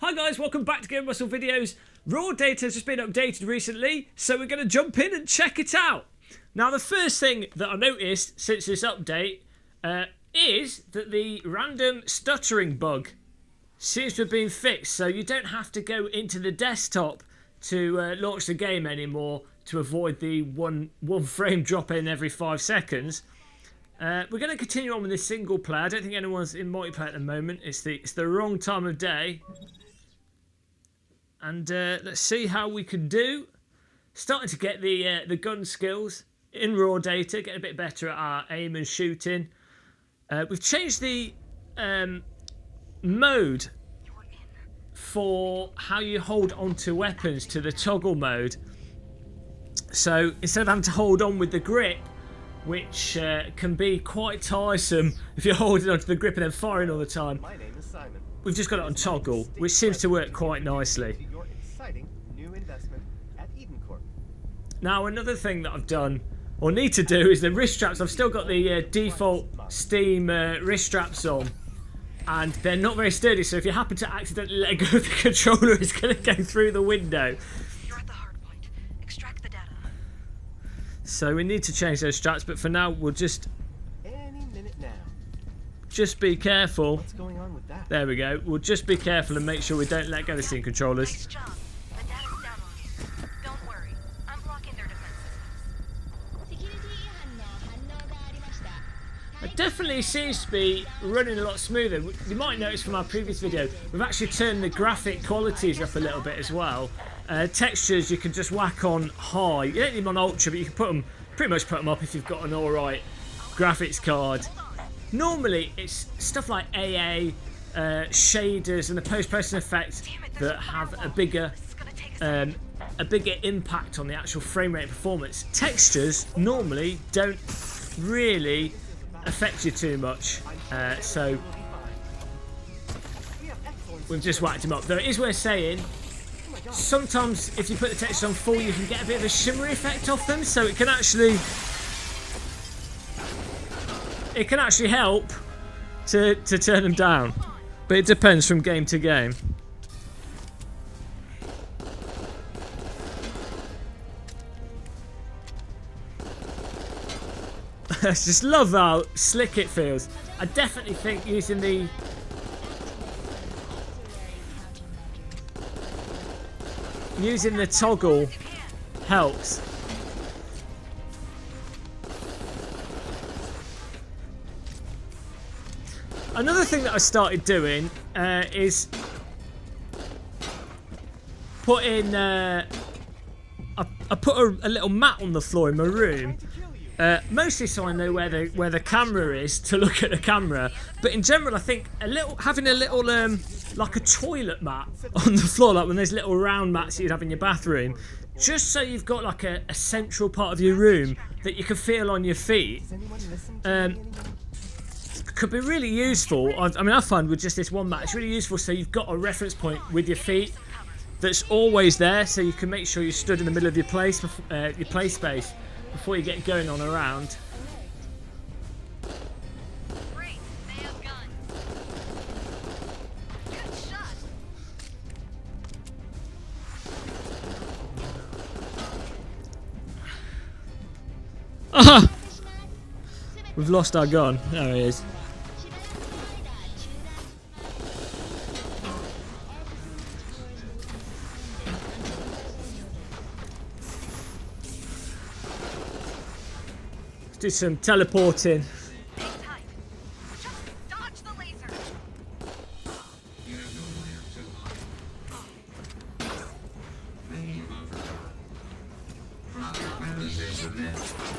Hi guys, welcome back to Game Muscle Videos. Raw data has just been updated recently, so we're going to jump in and check it out. Now the first thing that I noticed since this update is that the random stuttering bug seems to have been fixed, so you don't have to go into the desktop to launch the game anymore to avoid the one frame drop in every 5 seconds. We're going to continue on with this single player. I don't think anyone's in multiplayer at the moment. It's the wrong time of day. And let's see how we can do. Starting to get the gun skills in raw data, getting a bit better at our aim and shooting. We've changed the mode for how you hold onto weapons to the toggle mode. So instead of having to hold on with the grip, which can be quite tiresome if you're holding onto the grip and then firing all the time, My name is Simon. we've just got it on toggle, which seems to work quite nicely. Your exciting new investment at Eden Corp. Now another thing that I've done, or need to do, is the wrist straps. I've still got the default Steam wrist straps on, and they're not very sturdy, so if you happen to accidentally let go of the controller, it's going to go through the window. You're at the hard point. Extract the data. So we need to change those straps, but for now we'll just Any minute now. be careful. What's going on with that? There we go. We'll just be careful and make sure we don't let go of the Steam controllers. Nice job. The data's down on you. Don't worry. I'm blocking their defense systems. It definitely seems to be running a lot smoother. You might notice from our previous video, we've actually turned the graphic qualities up a little bit as well. Textures you can just whack on high. You don't need them on ultra, but you can pretty much put them up if you've got an alright graphics card. Normally it's stuff like AA, shaders and the post-processing effects that have a bigger impact on the actual frame rate performance. Textures normally don't really affect you too much, so we've just whacked him up. Though it is worth saying, sometimes if you put the textures on full, you can get a bit of a shimmery effect off them, so it can actually help to turn them down, but it depends from game to game. I just love how slick it feels. I definitely think using the toggle helps. Another thing that I started doing is putting I put a little mat on the floor in my room. Mostly so I know where the camera is to look at the camera, but in general I think having a little like a toilet mat on the floor, like when there's little round mats that you'd have in your bathroom, just so you've got like a central part of your room that you can feel on your feet, could be really useful. I mean I find with just this one mat it's really useful, so you've got a reference point with your feet that's always there, so you can make sure you're stood in the middle of your play space before you get going on around. Great. They have guns. Good shot. Aha! We've lost our gun. There he is. Let's do some teleporting. Hang tight. Just dodge the laser.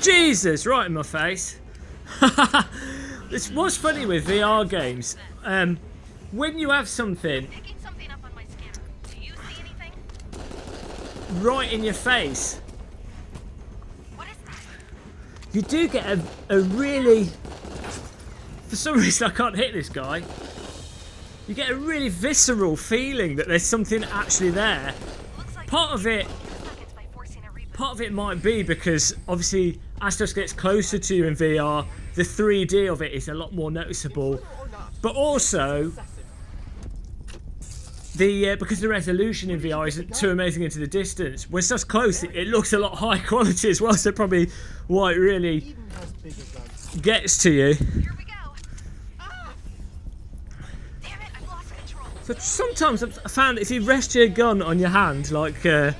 Jesus, right in my face. It's what's funny with VR games. When you have something Picking something up on my scanner. Do you see anything? right in your face, What is that? you do get a really, for some reason I can't hit this guy, you get a really visceral feeling that there's something actually there. Looks like Part of it seconds by forcing a reboot. Part of it might be because obviously as stuff gets closer to you in VR, the 3D of it is a lot more noticeable. But also, because the resolution in VR isn't too amazing into the distance, when stuff's close, it looks a lot high quality as well. So probably why it really Eden has bigger guns. gets to you. Here we go. Ah! Damn it, I've lost control. So sometimes I've found if you rest your gun on your hand, like a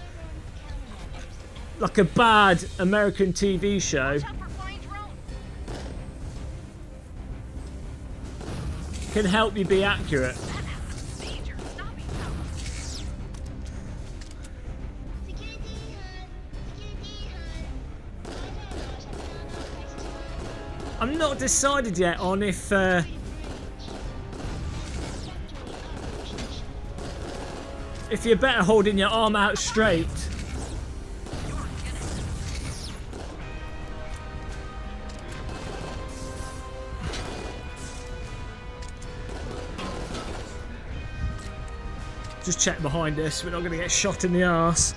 bad American TV show, Watch out for flying drones. can help you be accurate. Danger. Stopping power. I'm not decided yet on if you're better holding your arm out straight. Just check behind us, we're not going to get shot in the arse.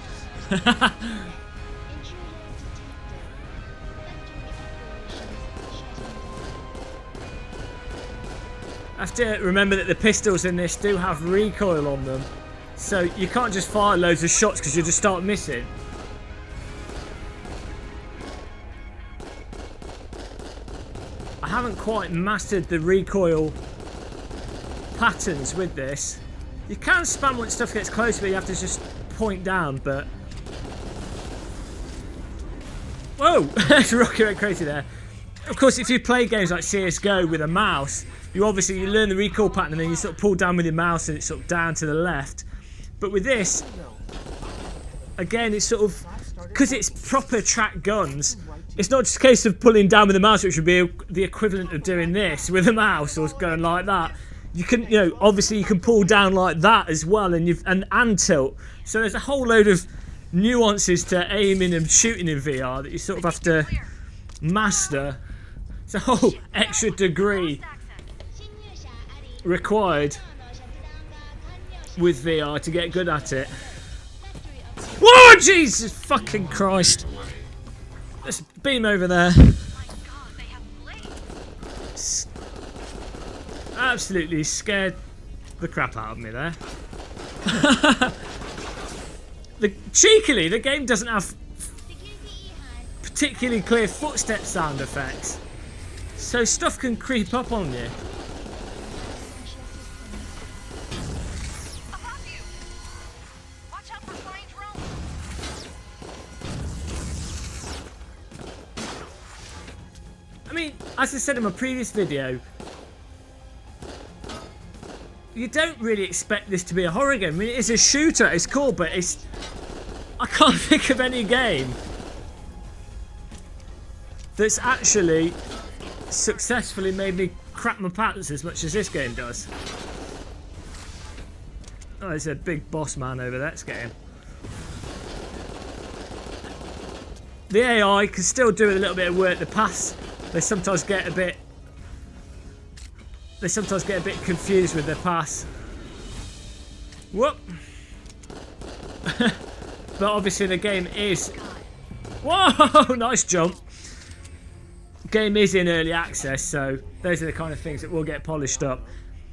I have to remember that the pistols in this do have recoil on them, so you can't just fire loads of shots because you'll just start missing. I haven't quite mastered the recoil patterns with this. You can spam when stuff gets close, but you have to just point down, but... Whoa! That's rocket went crazy there. Of course, if you play games like CSGO with a mouse, you learn the recoil pattern and then you sort of pull down with your mouse and it's sort of down to the left. But with this, again, it's sort of... Because it's proper track guns, it's not just a case of pulling down with the mouse, which would be the equivalent of doing this with a mouse or going like that. You can, obviously you can pull down like that as well, and tilt. So there's a whole load of nuances to aiming and shooting in VR that you sort of have to master. It's a whole extra degree required with VR to get good at it. Whoa, Jesus fucking Christ! Let's beam over there. My God, they have blades. Absolutely scared the crap out of me there. Cheekily, the game doesn't have particularly clear footstep sound effects, so stuff can creep up on you. Above you. Watch out for flying drones. I mean, as I said in my previous video, you don't really expect this to be a horror game. I mean, it's a shooter, it's cool, but I can't think of any game that's actually successfully made me crap my pants as much as this game does. Oh, there's a big boss man over there. Let's get him. The AI can still do a little bit of work. The paths, they sometimes get a bit confused with their pass. Whoop! But obviously the game is... Whoa! Nice jump. Game is in early access, so those are the kind of things that will get polished up.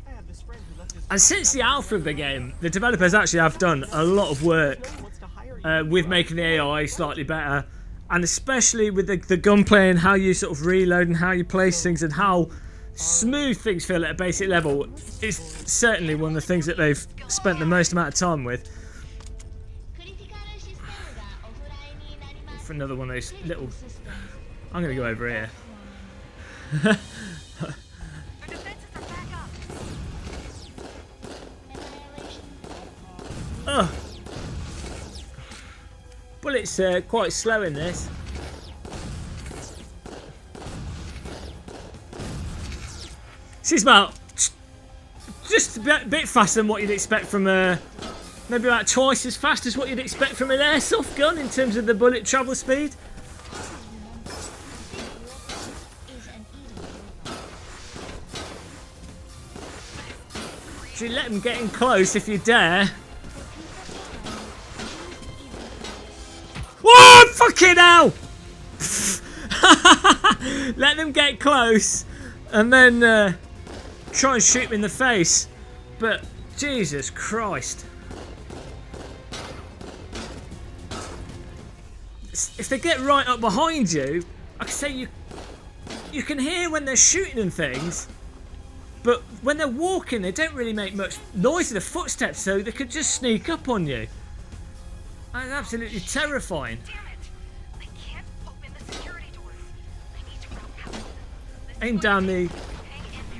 I have this friend who left his And since the alpha of the game, the developers actually have done a lot of work wants to hire you. with making the AI slightly better, and especially with the gunplay and how you sort of reload and how you place things and how smooth things feel at a basic level. Is certainly one of the things that they've spent the most amount of time with. For another one of those little... I'm going to go over here. The defenses are back up. Ugh. Bullets quite slow in this. She's about just a bit faster than what you'd expect from maybe about twice as fast as what you'd expect from an airsoft gun in terms of the bullet travel speed. So you let them get in close if you dare. Whoa! Fucking hell! Let them get close and then try and shoot me in the face. But Jesus Christ. If they get right up behind you, I can say you can hear when they're shooting and things, but when they're walking, they don't really make much noise in the footsteps, so they could just sneak up on you. That's absolutely terrifying. Damn it! I can't open the security doors. I need to propel them. This Aim is down what I the... do. Hang in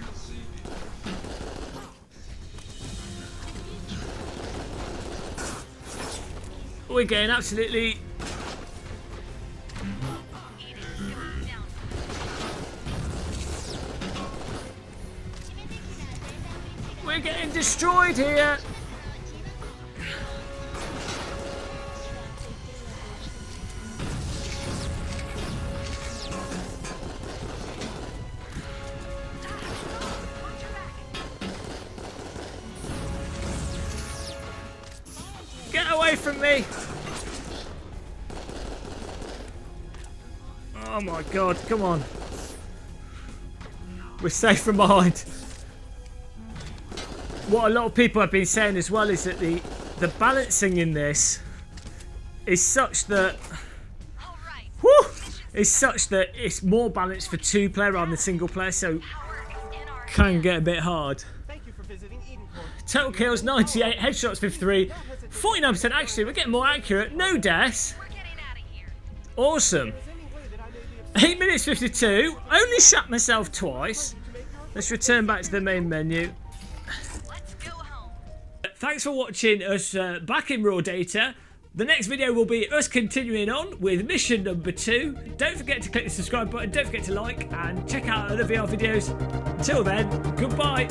there. We're getting absolutely... Eden, get down. We're getting destroyed here. Watch your back. Get away from me. Oh my god, come on. We're safe from behind. What a lot of people have been saying as well is that the balancing in this is such that All right. is such that it's more balanced for 2-player rather than single player, so Power is in our can get a bit hard. Thank you for visiting Eden Corp. Total kills 98, headshots 53, 49% actually. We're getting more accurate. No deaths. We're getting out of here. Awesome. Is there any way that I may be 8 minutes 52. Only shot myself twice. Let's return back to the main menu. Let's go home. Thanks for watching us back in raw data. The next video will be us continuing on with mission number 2. Don't forget to click the subscribe button, don't forget to like and check out other VR videos. Until then, goodbye.